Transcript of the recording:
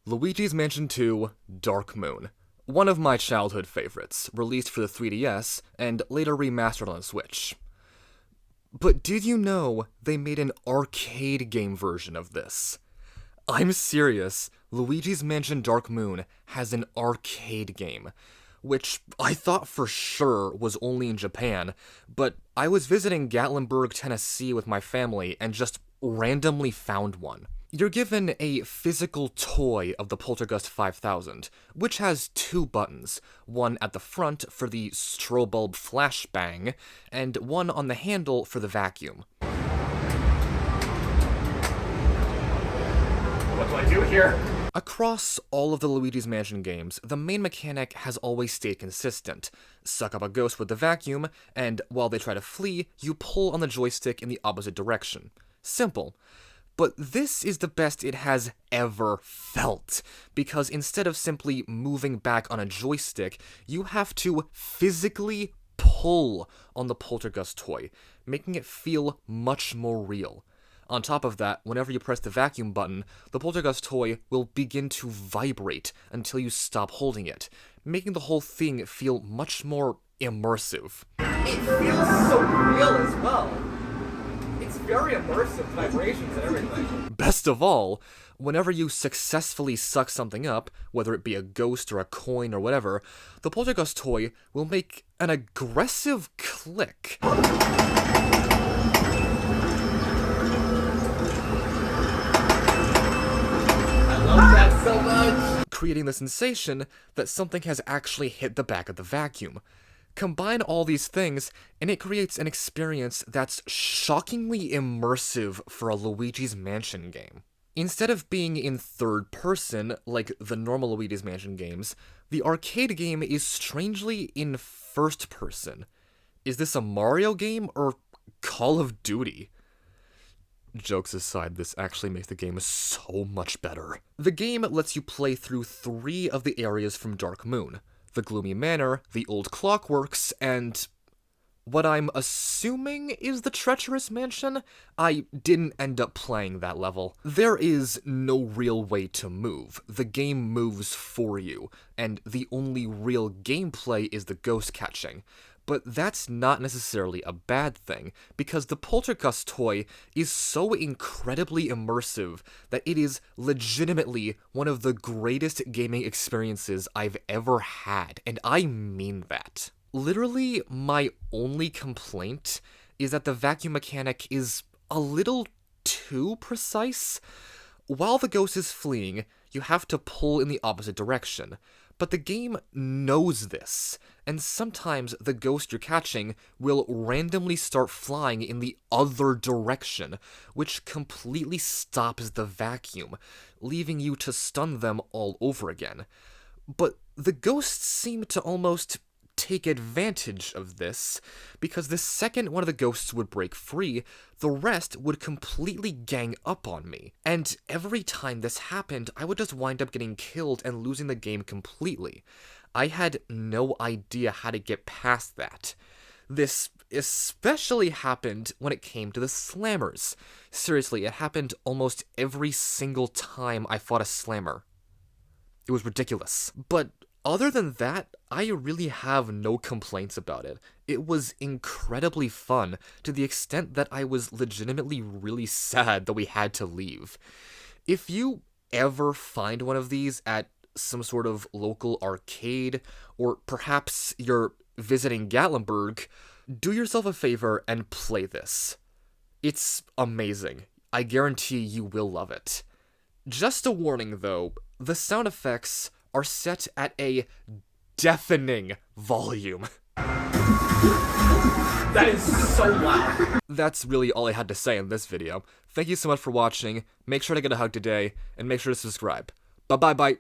Luigi's Mansion 2 Dark Moon. One of my childhood favorites, released for the 3DS and later remastered on the Switch. But did you know they made an arcade game version of this? I'm serious, Luigi's Mansion Dark Moon has an arcade game, which I thought for sure was only in Japan, but I was visiting Gatlinburg, Tennessee with my family and just randomly found one. You're given a physical toy of the Poltergust 5000, which has two buttons, one at the front for the strobulb flashbang, and one on the handle for the vacuum. What do I do here? Across all of the Luigi's Mansion games, the main mechanic has always stayed consistent. Suck up a ghost with the vacuum, and while they try to flee, you pull on the joystick in the opposite direction. Simple. But this is the best it has ever felt, because instead of simply moving back on a joystick, you have to physically pull on the Poltergust toy, making it feel much more real. On top of that, whenever you press the vacuum button, the Poltergust toy will begin to vibrate until you stop holding it, making the whole thing feel much more immersive. It feels so real as well. It's very immersive, vibrations and everything. Best of all, whenever you successfully suck something up, whether it be a ghost or a coin or whatever, the Poltergust toy will make an aggressive click. I love that so much! Creating the sensation that something has actually hit the back of the vacuum. Combine all these things, and it creates an experience that's shockingly immersive for a Luigi's Mansion game. Instead of being in third person, like the normal Luigi's Mansion games, the arcade game is strangely in first person. Is this a Mario game or Call of Duty? Jokes aside, this actually makes the game so much better. The game lets you play through 3 of the areas from Dark Moon: the Gloomy Manor, the Old Clockworks, and what I'm assuming is the Treacherous Mansion? I didn't end up playing that level. There is no real way to move. The game moves for you, and the only real gameplay is the ghost catching. But that's not necessarily a bad thing, because the Poltergust toy is so incredibly immersive that it is legitimately one of the greatest gaming experiences I've ever had, and I mean that. Literally, my only complaint is that the vacuum mechanic is a little too precise. While the ghost is fleeing, you have to pull in the opposite direction. But the game knows this, and sometimes the ghost you're catching will randomly start flying in the other direction, which completely stops the vacuum, leaving you to stun them all over again. But the ghosts seem to almost take advantage of this, because the second one of the ghosts would break free, the rest would completely gang up on me. And every time this happened, I would just wind up getting killed and losing the game completely. I had no idea how to get past that. This especially happened when it came to the slammers. Seriously, it happened almost every single time I fought a slammer. It was ridiculous. But other than that, I really have no complaints about it. It was incredibly fun, to the extent that I was legitimately really sad that we had to leave. If you ever find one of these at some sort of local arcade, or perhaps you're visiting Gatlinburg, do yourself a favor and play this. It's amazing. I guarantee you will love it. Just a warning though, the sound effects are set at a deafening volume. That is so loud. That's really all I had to say in this video. Thank you so much for watching, make sure to get a hug today, and make sure to subscribe. Bye-bye-bye.